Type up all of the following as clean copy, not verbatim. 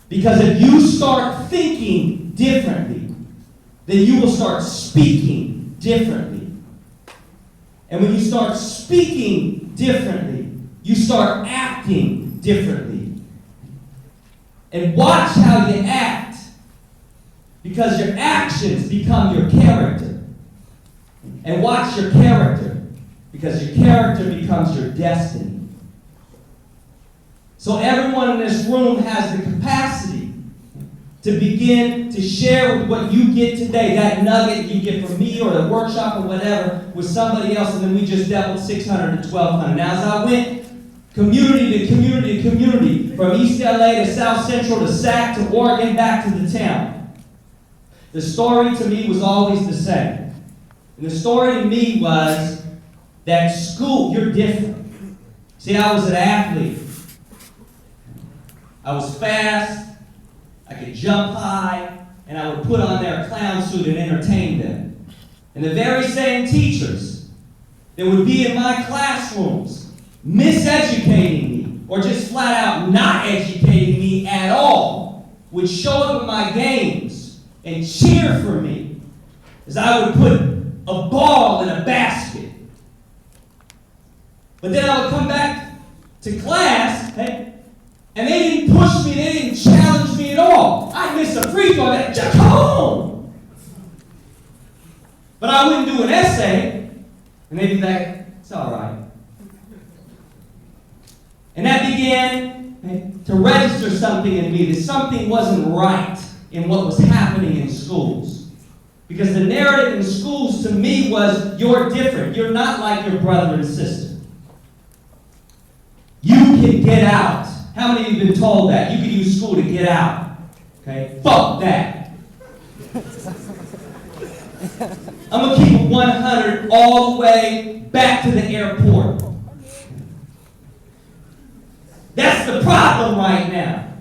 Because if you start thinking differently, then you will start speaking differently. And when you start speaking differently, you start acting differently. And watch how you act, because your actions become your character. And watch your character, because your character becomes your destiny. So everyone in this room has the capacity to begin to share with what you get today, that nugget you get from me or the workshop or whatever, with somebody else, and then we just dealt with 600 to 1,200. Now, as I went community to community to community, from East LA to South Central to Sac to Oregon back to the town, the story to me was always the same. And the story to me was that school, you're different. See, I was an athlete. I was fast, I could jump high, and I would put on their clown suit and entertain them. And the very same teachers that would be in my classrooms miseducating me, or just flat out not educating me at all, would show up at my games and cheer for me as I would put a ball in a basket. But then I would come back to class, and they didn't push me, they didn't challenge me at all. I missed a free throw, just come home. But I wouldn't do an essay, and they'd be like, it's all right. And that began to register something in me, that something wasn't right in what was happening in schools. Because the narrative in schools to me was, you're different. You're not like your brother and sister. You can get out. How many of you have been told that? You can use school to get out. Okay? Fuck that. I'm going to keep it 100 all the way back to the airport. That's the problem right now.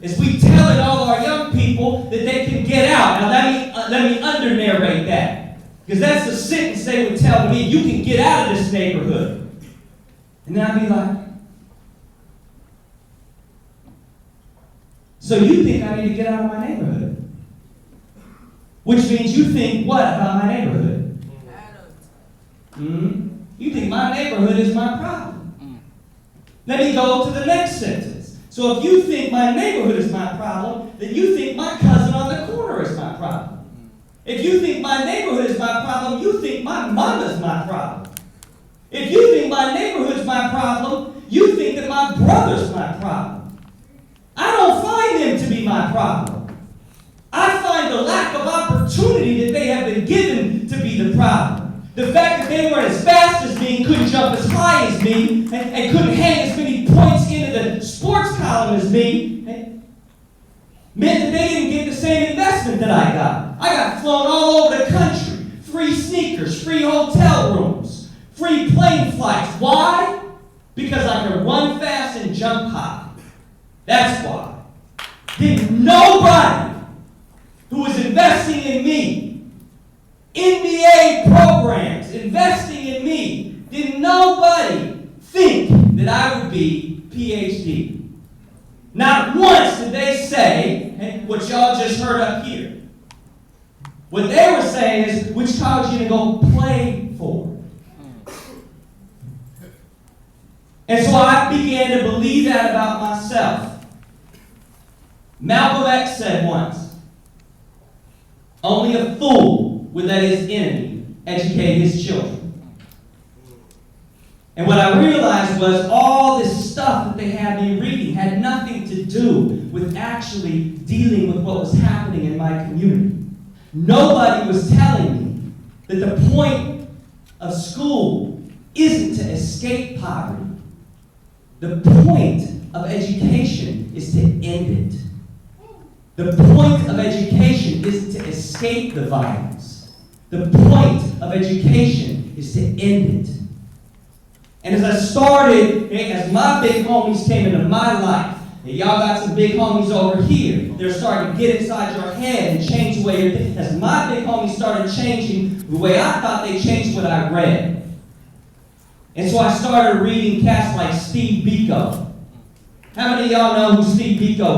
Is we telling all our young people that they can get out. Now let me under-narrate that. Because that's the sentence they would tell me. You can get out of this neighborhood. And then I'd be like, so you think I need to get out of my neighborhood? Which means you think what about my neighborhood? You think my neighborhood is my problem. Let me go to the next sentence. So if you think my neighborhood is my problem, then you think my cousin on the corner is my problem. If you think my neighborhood is my problem, you think my mama's my problem. If you think my neighborhood's my problem, you think that my brother's my problem. I don't find them to be my problem. I find the lack of opportunity that they have been given to be the problem. The fact that they weren't as fast as me, couldn't jump as high as me, and couldn't hang as many points into the sports column as me, meant that they didn't get the same investment that I got. I got flown all over the country. Free sneakers, free hotel rooms, free plane flights. Why? Because I could run fast and jump high. That's why. Did nobody who was investing in me, NBA programs investing in me, did nobody think that I would be PhD. Not once did they say what y'all just heard up here. What they were saying is, which college you going to go play for? And so I began to believe that about myself. Malcolm X said once, only a fool would let his enemy educate his children. And what I realized was all this stuff that they had me reading had nothing to do with actually dealing with what was happening in my community. Nobody was telling me that the point of school isn't to escape poverty. The point of education is to end it. The point of education isn't to escape the violence. The point of education is to end it. And as I started, as my big homies came into my life, and y'all got some big homies over here, they're starting to get inside your head and change the way you're thinking. As my big homies started changing the way I thought they changed what I read. And so I started reading cats like Steve Biko. How many of y'all know who Steve Biko is?